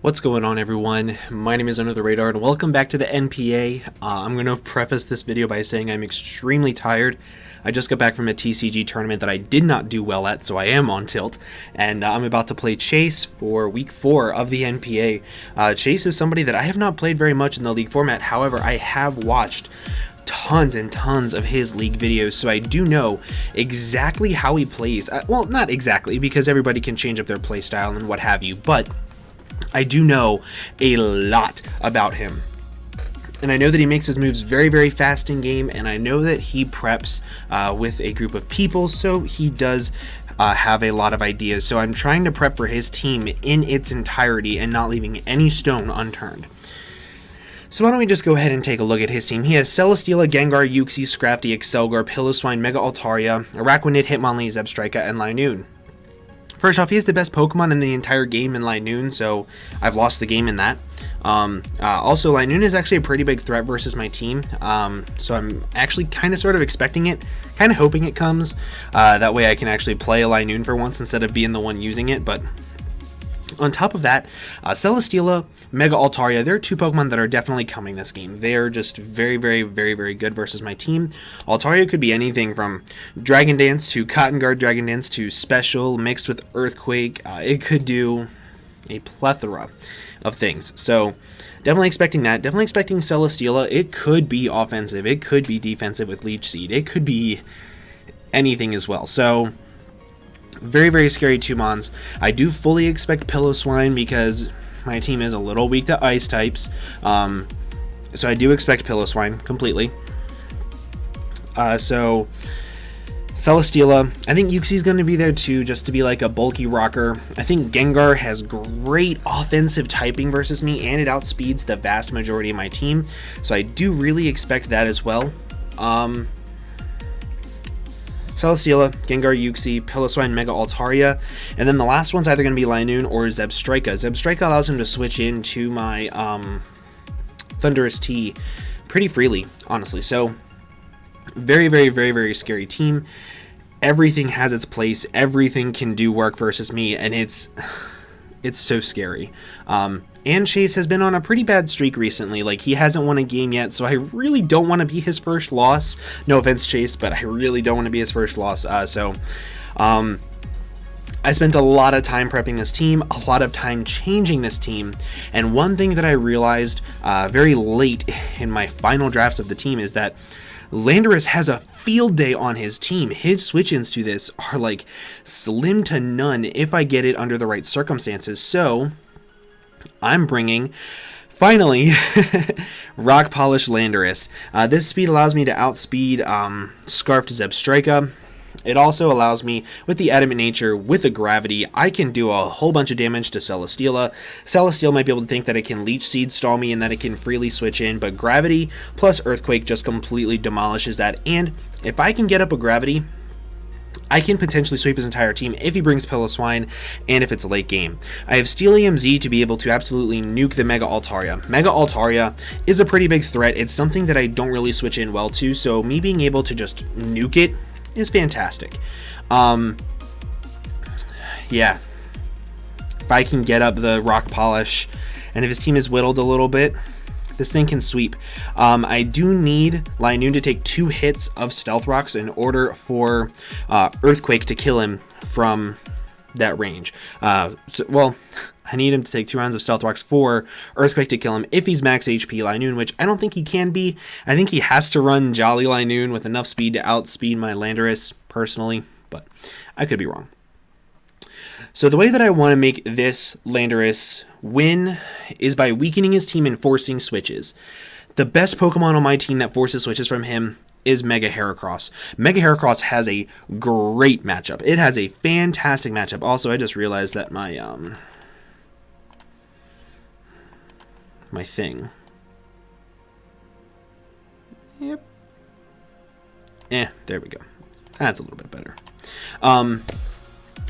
What's going on, everyone? My name is UnderTheRadar and welcome back to the NPA. I'm going to preface this video by saying I'm extremely tired. I just got back from a TCG tournament that I did not do well at, so I am on tilt, and I'm about to play Chase for week 4 of the NPA. Chase is somebody that I have not played very much in the league format. However, I have watched tons and tons of his league videos, so I do know exactly how he plays. Well, not exactly, because everybody can change up their play style and what have you, but I do know a lot about him. And I know that he makes his moves very, very fast in game, and I know that he preps with a group of people, so he does have a lot of ideas. So I'm trying to prep for his team in its entirety and not leaving any stone unturned. So why don't we just go ahead and take a look at his team. He has Celesteela, Gengar, Uxie, Scrafty, Excelgar, Piloswine, Mega Altaria, Araquanid, Hitmonlee, Zebstrika, and Linoone. First off, he is the best Pokemon in the entire game in Linoone, so I've lost the game in that. Also, Linoone is actually a pretty big threat versus my team, so I'm actually kind of sort of expecting it, kind of hoping it comes. That way I can actually play a Linoone for once instead of being the one using it. But on top of that, Celesteela, Mega Altaria, they're two Pokemon that are definitely coming this game. They're just very, very, very, very good versus my team. Altaria could be anything from Dragon Dance to Cotton Guard Dragon Dance to Special mixed with Earthquake. It could do a plethora of things. So definitely expecting that. Definitely expecting Celesteela. It could be offensive. It could be defensive with Leech Seed. It could be anything as well. So very, very scary two mons. I do fully expect Piloswine because my team is a little weak to ice types. So I do expect Piloswine completely. So Celesteela, I think Uxie's going to be there too, just to be like a bulky rocker. I think Gengar has great offensive typing versus me, and it outspeeds the vast majority of my team. So I do really expect that as well. Celesteela, Gengar, Uxie, Piloswine, Mega Altaria, and then the last one's either going to be Linoone or Zebstrika. Zebstrika allows him to switch into my Thundurus T pretty freely, honestly. So very, very, very, very scary team. Everything has its place. Everything can do work versus me, and it's so scary. And Chase has been on a pretty bad streak recently. Like, he hasn't won a game yet, so I really don't want to be his first loss. No offense, Chase, but I really don't want to be his first loss. I spent a lot of time prepping this team, a lot of time changing this team, and one thing that I realized very late in my final drafts of the team is that Landorus has a field day on his team. His switch-ins to this are like slim to none if I get it under the right circumstances. So I'm bringing, finally, Rock Polish Landorus. This speed allows me to outspeed Scarfed Zebstrika. It also allows me, with the Adamant Nature, with the Gravity, I can do a whole bunch of damage to Celesteela. Celesteela might be able to think that it can Leech Seed stall me and that it can freely switch in, but Gravity plus Earthquake just completely demolishes that. And if I can get up a Gravity, I can potentially sweep his entire team if he brings Piloswine and if it's a late game. I have Steelium Z to be able to absolutely nuke the Mega Altaria. Mega Altaria is a pretty big threat. It's something that I don't really switch in well to, so me being able to just nuke it is fantastic. Yeah. If I can get up the Rock Polish, and if his team is whittled a little bit, this thing can sweep. I do need Linoone to take 2 hits of Stealth Rocks in order for Earthquake to kill him from that range. Well, I need him to take 2 rounds of Stealth Rocks for Earthquake to kill him if he's max HP Linoone, which I don't think he can be. I think he has to run Jolly Linoone with enough speed to outspeed my Landorus, personally, but I could be wrong. So the way that I want to make this Landorus win is by weakening his team and forcing switches. The best Pokemon on my team that forces switches from him is Mega Heracross. Mega Heracross has a great matchup. It has a fantastic matchup. Also, I just realized that my thing. Yep. There we go. That's a little bit better.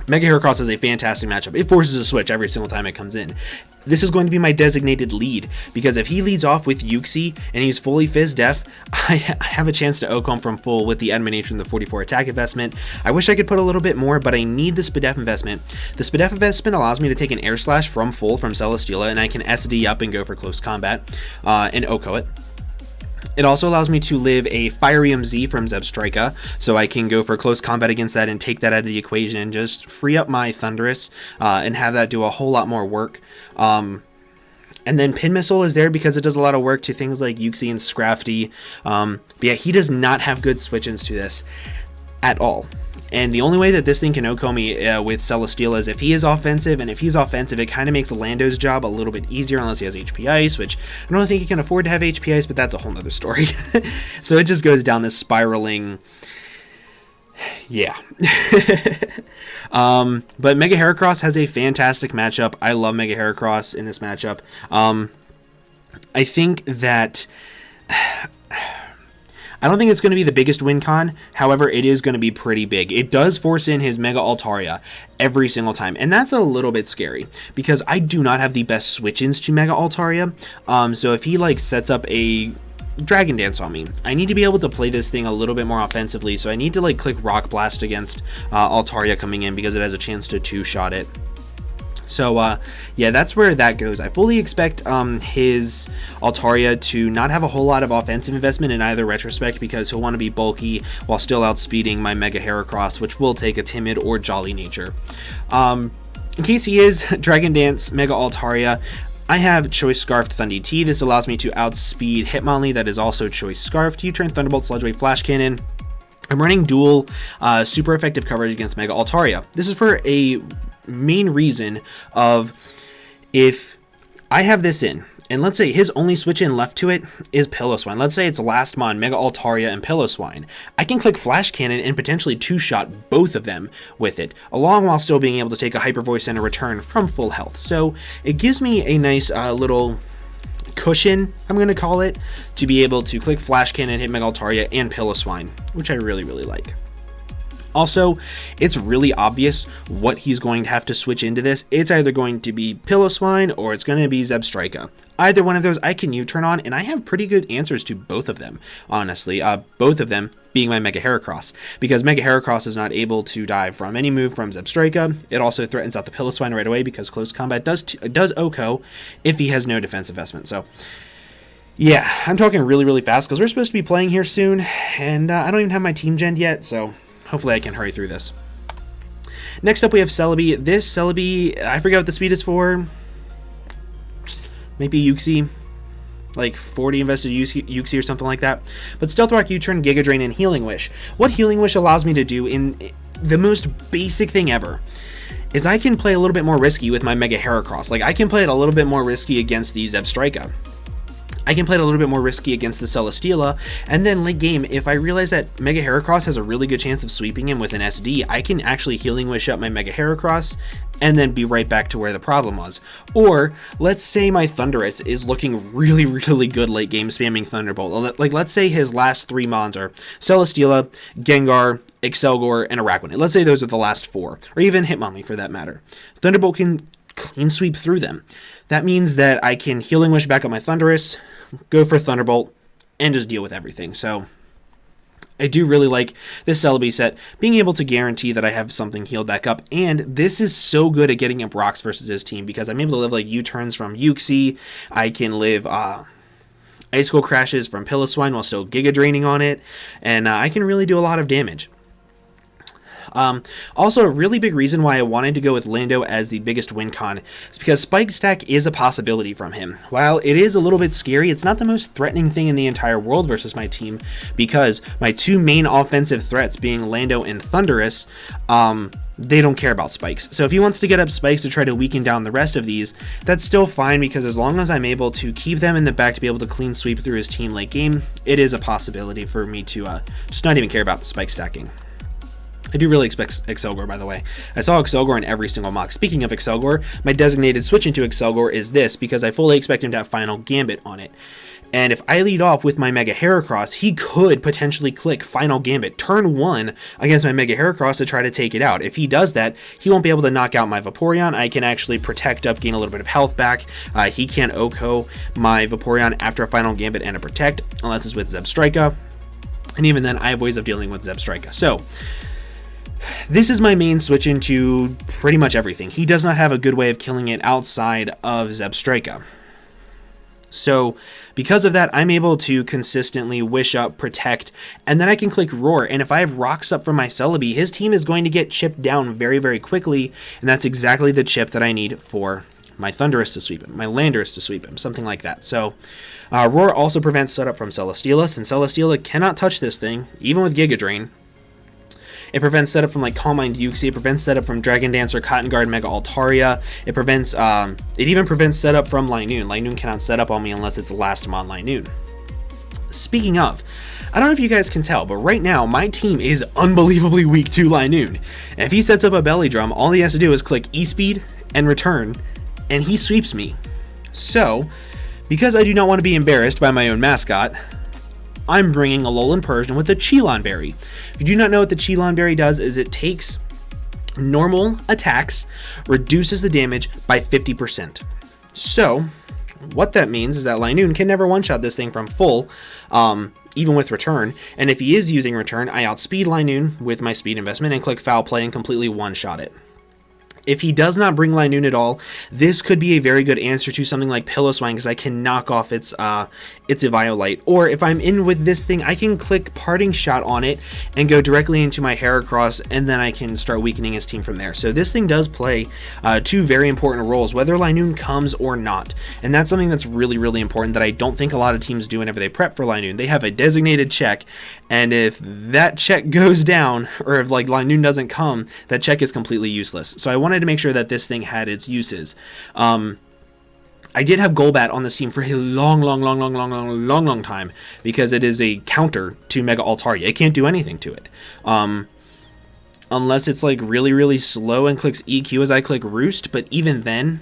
Mega Heracross is a fantastic matchup. It forces a switch every single time it comes in. This is going to be my designated lead, because if he leads off with Uxie and he's fully Fizz Def, I have a chance to Ocom from full with the Admonition and the 44 attack investment. I wish I could put a little bit more, but I need the Spadef investment. The Spadef investment allows me to take an Air Slash from full from Celesteela, and I can SD up and go for close combat and Oko it. It also allows me to live a Fiery MZ from Zebstrika, so I can go for close combat against that and take that out of the equation and just free up my Thundurus and have that do a whole lot more work. And then Pin Missile is there because it does a lot of work to things like Uxie and Scrafty. But yeah, he does not have good switch-ins to this at all. And the only way that this thing can Oko me with Celesteela is if he is offensive, and if he's offensive, it kind of makes Lando's job a little bit easier unless he has HP Ice, which I don't think he can afford to have HP Ice, but that's a whole nother story. So it just goes down this spiraling... yeah. But Mega Heracross has a fantastic matchup. I love Mega Heracross in this matchup. I think that... I don't think it's going to be the biggest win con, however, it is going to be pretty big. It does force in his Mega Altaria every single time, and that's a little bit scary, because I do not have the best switch-ins to Mega Altaria, so if he, like, sets up a Dragon Dance on me, I need to be able to play this thing a little bit more offensively, so I need to, like, click Rock Blast against Altaria coming in, because it has a chance to two-shot it. So, yeah, that's where that goes. I fully expect his Altaria to not have a whole lot of offensive investment in either retrospect, because he'll want to be bulky while still outspeeding my Mega Heracross, which will take a timid or jolly nature. In case he is Dragon Dance Mega Altaria, I have Choice Scarfed Thundy T. This allows me to outspeed Hitmonlee, that is also Choice Scarfed. U-turn Thunderbolt, Sludge Wave, Flash Cannon. I'm running dual super effective coverage against Mega Altaria. This is for a main reason of, if I have this in, and let's say his only switch in left to it is Piloswine. Let's say it's Last Mon, Mega Altaria, and Piloswine. I can click Flash Cannon and potentially two-shot both of them with it, along while still being able to take a Hyper Voice and a return from full health. So it gives me a nice little cushion, I'm going to call it, to be able to click Flash Cannon, hit Mega Altaria, and Piloswine, which I really, really like. Also, it's really obvious what he's going to have to switch into this. It's either going to be Piloswine or it's going to be Zebstrika. Either one of those I can U-turn on, and I have pretty good answers to both of them, honestly. Both of them being my Mega Heracross, because Mega Heracross is not able to dive from any move from Zebstrika. It also threatens out the Piloswine right away, because close combat does Oko if he has no defense investment. So yeah, I'm talking really, really fast, because we're supposed to be playing here soon, and I don't even have my team gen yet, so hopefully I can hurry through this. Next up we have Celebi. This Celebi, I forget what the speed is for. Maybe Uxie. Like 40 invested Uxie or something like that. But Stealth Rock, U-turn, Giga Drain, and Healing Wish. What Healing Wish allows me to do in the most basic thing ever is I can play a little bit more risky with my Mega Heracross. Like, I can play it a little bit more risky against the Zebstrika. I can play it a little bit more risky against the Celesteela, and then late game, if I realize that Mega Heracross has a really good chance of sweeping him with an SD, I can actually Healing Wish up my Mega Heracross and then be right back to where the problem was. Or, let's say my Thundurus is looking really, really good late game spamming Thunderbolt. Like, let's say his last 3 Mons are Celesteela, Gengar, Excelgor, and Araquanid. Let's say those are the last 4, or even Hitmonlee for that matter. Thunderbolt can clean sweep through them. That means that I can Healing Wish back up my Thundurus, go for Thunderbolt, and just deal with everything. So I do really like this Celebi set, being able to guarantee that I have something healed back up, and this is so good at getting up rocks versus his team, because I'm able to live like U-turns from Uxie, I can live Icicle Crashes from Piloswine while still Giga Draining on it, and I can really do a lot of damage. Also, a really big reason why I wanted to go with Lando as the biggest win con is because Spike Stack is a possibility from him. While it is a little bit scary, it's not the most threatening thing in the entire world versus my team, because my 2 main offensive threats being Lando and Thundurus, they don't care about spikes. So if he wants to get up spikes to try to weaken down the rest of these, that's still fine, because as long as I'm able to keep them in the back to be able to clean sweep through his team late game, it is a possibility for me to just not even care about the spike stacking. I do really expect Excelgor, by the way. I saw Excelgor in every single mock. Speaking of Excelgor, my designated switch into Excelgor is this, because I fully expect him to have Final Gambit on it. And if I lead off with my Mega Heracross, he could potentially click Final Gambit turn 1 against my Mega Heracross to try to take it out. If he does that, he won't be able to knock out my Vaporeon. I can actually protect up, gain a little bit of health back. He can't OHKO my Vaporeon after a Final Gambit and a Protect, unless it's with Zebstrika. And even then, I have ways of dealing with Zebstrika. So, this is my main switch into pretty much everything. He does not have a good way of killing it outside of Zebstrika. So, because of that, I'm able to consistently wish up, protect, and then I can click Roar. And if I have rocks up from my Celebi, his team is going to get chipped down very, very quickly. And that's exactly the chip that I need for my Thundurus to sweep him, my Landorus to sweep him, something like that. So, Roar also prevents setup from Celesteela, and Celesteela cannot touch this thing, even with Giga Drain. It prevents setup from like Calm Mind Uxie. It prevents setup from Dragon Dancer, Cotton Guard, Mega Altaria. It prevents, it even prevents setup from Linoon. Linoon cannot set up on me unless it's last Mon Linoon. Speaking of, I don't know if you guys can tell, but right now my team is unbelievably weak to Linoon. And if he sets up a Belly Drum, all he has to do is click E-Speed and return, and he sweeps me. So, because I do not want to be embarrassed by my own mascot, I'm bringing a Alolan Persian with a Cheelon Berry. If you do not know what the Cheelon Berry does, is it takes normal attacks, reduces the damage by 50%. So, what that means is that Linoon can never one-shot this thing from full, even with return. And if he is using return, I outspeed Linoon with my speed investment and click Foul Play and completely one-shot it. If he does not bring Linoon at all, this could be a very good answer to something like Piloswine, because I can knock off its Eviolite. Or if I'm in with this thing, I can click Parting Shot on it and go directly into my Heracross, and then I can start weakening his team from there. So this thing does play two very important roles, whether Linoon comes or not. And that's something that's really, really important that I don't think a lot of teams do whenever they prep for Linoon. They have a designated check, and if that check goes down, or if like Linoon doesn't come, that check is completely useless. So I wanted to make sure that this thing had its uses. I did have Golbat on this team for a long time, because it is a counter to Mega Altaria. It can't do anything to it. Unless it's like really, really slow and clicks EQ as I click Roost, but even then,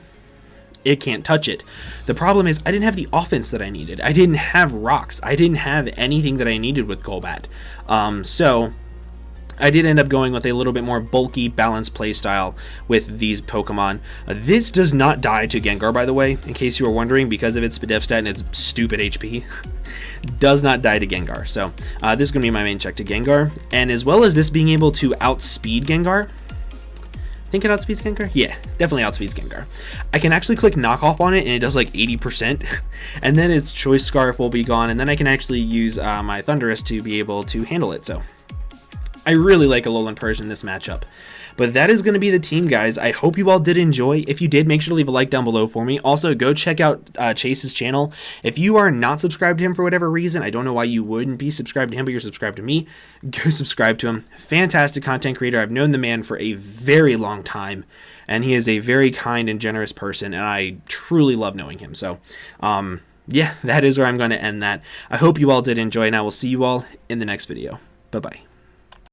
it can't touch it. The problem is I didn't have the offense that I needed. I didn't have rocks. I didn't have anything that I needed with Golbat. So I did end up going with a little bit more bulky, balanced playstyle with these Pokemon. This does not die to Gengar, by the way, in case you were wondering, because of its Spadef stat and its stupid HP. Does not die to Gengar. So this is going to be my main check to Gengar. And as well as this being able to outspeed Gengar, think it outspeeds Gengar? Yeah, definitely outspeeds Gengar. I can actually click knockoff on it and it does like 80%, and then its Choice Scarf will be gone, and then I can actually use my Thundurus to be able to handle it. So I really like Alolan Persian in this matchup. But that is going to be the team, guys. I hope you all did enjoy. If you did, make sure to leave a like down below for me. Also, go check out Chase's channel. If you are not subscribed to him for whatever reason, I don't know why you wouldn't be subscribed to him, but you're subscribed to me, go subscribe to him. Fantastic content creator. I've known the man for a very long time, and he is a very kind and generous person, and I truly love knowing him. So, yeah, that is where I'm going to end that. I hope you all did enjoy, and I will see you all in the next video. Bye-bye.